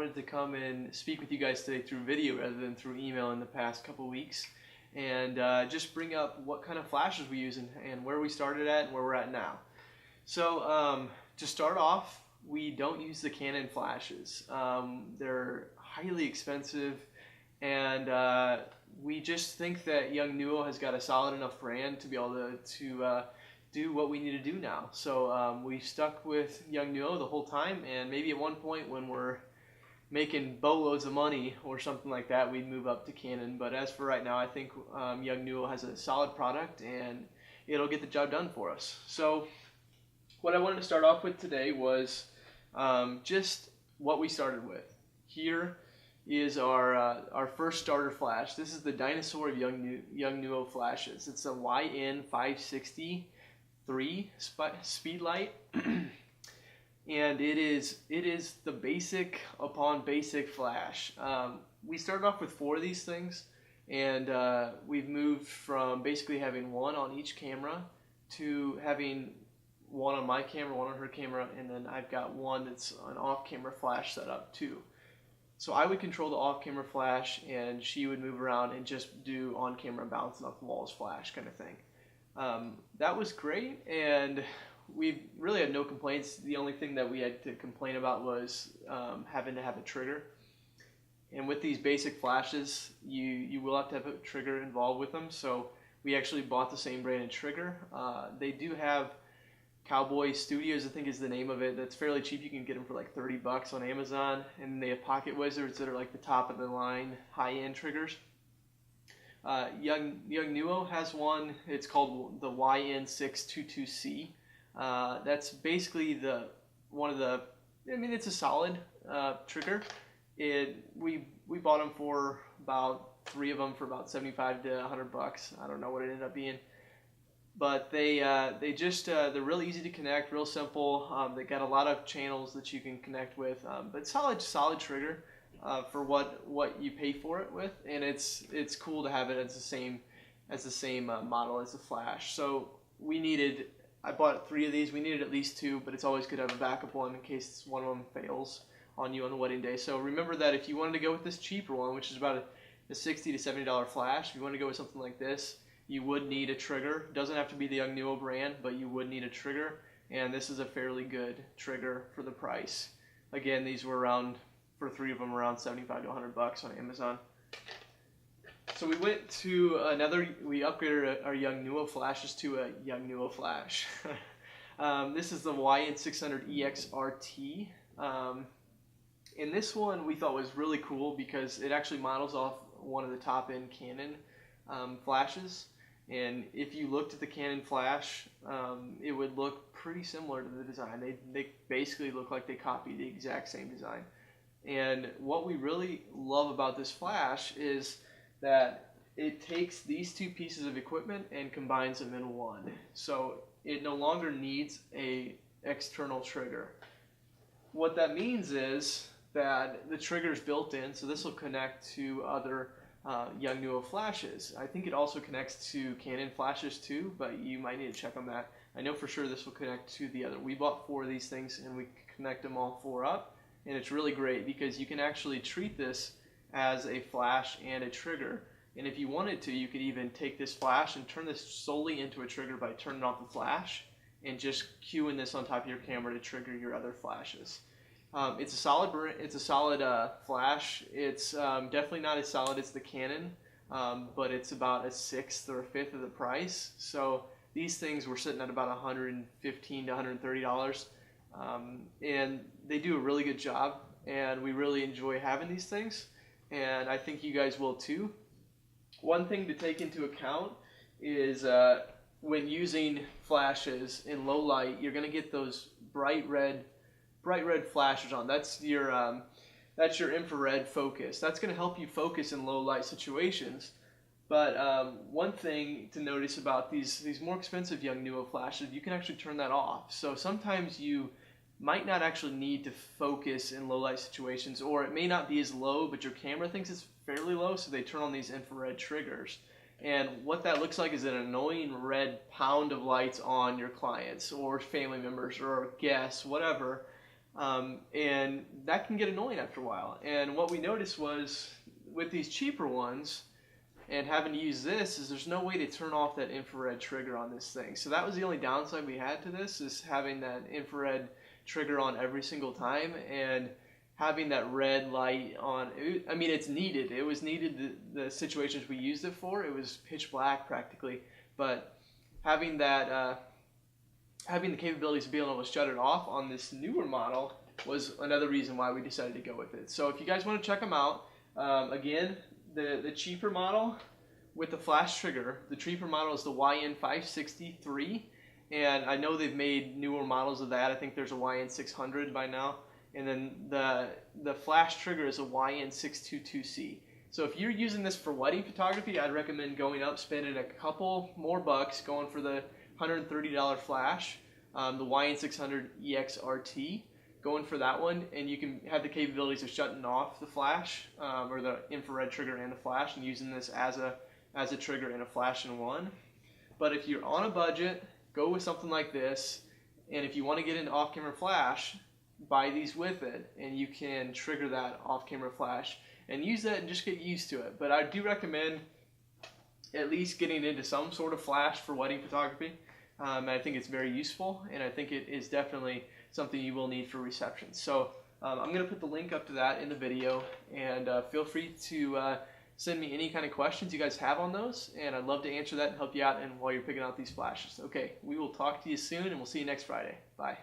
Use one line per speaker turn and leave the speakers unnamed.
wanted to come and speak with you guys today through video rather than through email in the past couple weeks, and just bring up what kind of flashes we use and where we started at and where we're at now. So to start off, we don't use the Canon flashes. They're highly expensive, and we just think that Young Nuo has got a solid enough brand to be able to do what we need to do now. So we stuck with Young Nuo the whole time, and maybe at one point when we're making boatloads of money or something like that, we'd move up to Canon. But as for right now, I think Young Nuo has a solid product and it'll get the job done for us. So what I wanted to start off with today was just what we started with. Here is our first starter flash. This is the dinosaur of Young Nuo flashes. It's a YN560 speed light. And it is the basic upon basic flash. We started off with 4 of these things, and we've moved from basically having one on each camera to having one on my camera, one on her camera, and then I've got one that's an off-camera flash set up too. So I would control the off-camera flash, and she would move around and just do on-camera bouncing off the walls flash kind of thing. That was great, and we really had no complaints. The only thing that we had to complain about was having to have a trigger. And with these basic flashes, you will have to have a trigger involved with them. So we actually bought the same brand of trigger. They do have Cowboy Studios, I think is the name of it. That's fairly cheap. You can get them for like $30 on Amazon. And they have Pocket Wizards that are like the top of the line high-end triggers. Young Nuo has one. It's called the YN622C. That's basically it's a solid trigger. We bought them for about 3 of them for about $75 to $100. I don't know what it ended up being, but they're really easy to connect, real simple. They got a lot of channels that you can connect with, but solid trigger for what you pay for it with, and it's cool to have it as the same model as the flash. So I bought 3 of these. We needed at least 2, but it's always good to have a backup one in case one of them fails on you on the wedding day. So remember that if you wanted to go with this cheaper one, which is about a $60 to $70 flash, if you want to go with something like this, you would need a trigger. It doesn't have to be the Young Nuo brand, but you would need a trigger, and this is a fairly good trigger for the price. Again, these were for 3 of them, around $75 to $100 on Amazon. So we went to we upgraded our Young Nuo flashes to a Young Nuo flash. This is the YN600EXRT. And this one we thought was really cool because it actually models off one of the top-end Canon flashes. And if you looked at the Canon flash, it would look pretty similar to the design. They basically look like they copied the exact same design. And what we really love about this flash is that it takes these 2 pieces of equipment and combines them in one. So it no longer needs a external trigger. What that means is that the trigger is built in, so this will connect to other Young Nuo flashes. I think it also connects to Canon flashes too, but you might need to check on that. I know for sure this will connect to the other. We bought 4 of these things and we connect them all 4 up, and it's really great because you can actually treat this as a flash and a trigger. And if you wanted to, you could even take this flash and turn this solely into a trigger by turning off the flash and just cueing this on top of your camera to trigger your other flashes. It's a solid flash. It's definitely not as solid as the Canon, but it's about a 1/6 or a 1/5 of the price. So these things were sitting at about $115 to $130, and they do a really good job, and we really enjoy having these things, and I think you guys will too. One thing to take into account is when using flashes in low light, you're going to get those bright red flashers on. That's your infrared focus. That's going to help you focus in low light situations. But one thing to notice about these more expensive Young Nuo flashes, you can actually turn that off. So sometimes you might not actually need to focus in low light situations, or it may not be as low, but your camera thinks it's fairly low, so they turn on these infrared triggers. And what that looks like is an annoying red pound of lights on your clients or family members or guests, whatever. And that can get annoying after a while. And what we noticed was with these cheaper ones and having to use this is there's no way to turn off that infrared trigger on this thing. So that was the only downside we had to this, is having that infrared trigger on every single time and having that red light on. I mean, it's needed. It was needed the situations we used it for. It was pitch black practically, but having that having the capabilities of being able to shut it off on this newer model was another reason why we decided to go with it. So if you guys want to check them out, again, the cheaper model with the flash trigger, the cheaper model is the YN563, and I know they've made newer models of that. I think there's a YN600 by now, and then the flash trigger is a YN622C. So if you're using this for wedding photography, I'd recommend going up, spending a couple more bucks, going for the $130 flash, the YN600 EXRT, going for that one, and you can have the capabilities of shutting off the flash or the infrared trigger and the flash, and using this as a trigger and a flash in one. But if you're on a budget, go with something like this, and if you want to get into off-camera flash, buy these with it, and you can trigger that off-camera flash and use that and just get used to it. But I do recommend at least getting into some sort of flash for wedding photography. I think it's very useful, and I think it is definitely something you will need for receptions. So I'm going to put the link up to that in the video, and feel free to send me any kind of questions you guys have on those, and I'd love to answer that and help you out and while you're picking out these flashes. Okay, we will talk to you soon, and we'll see you next Friday. Bye.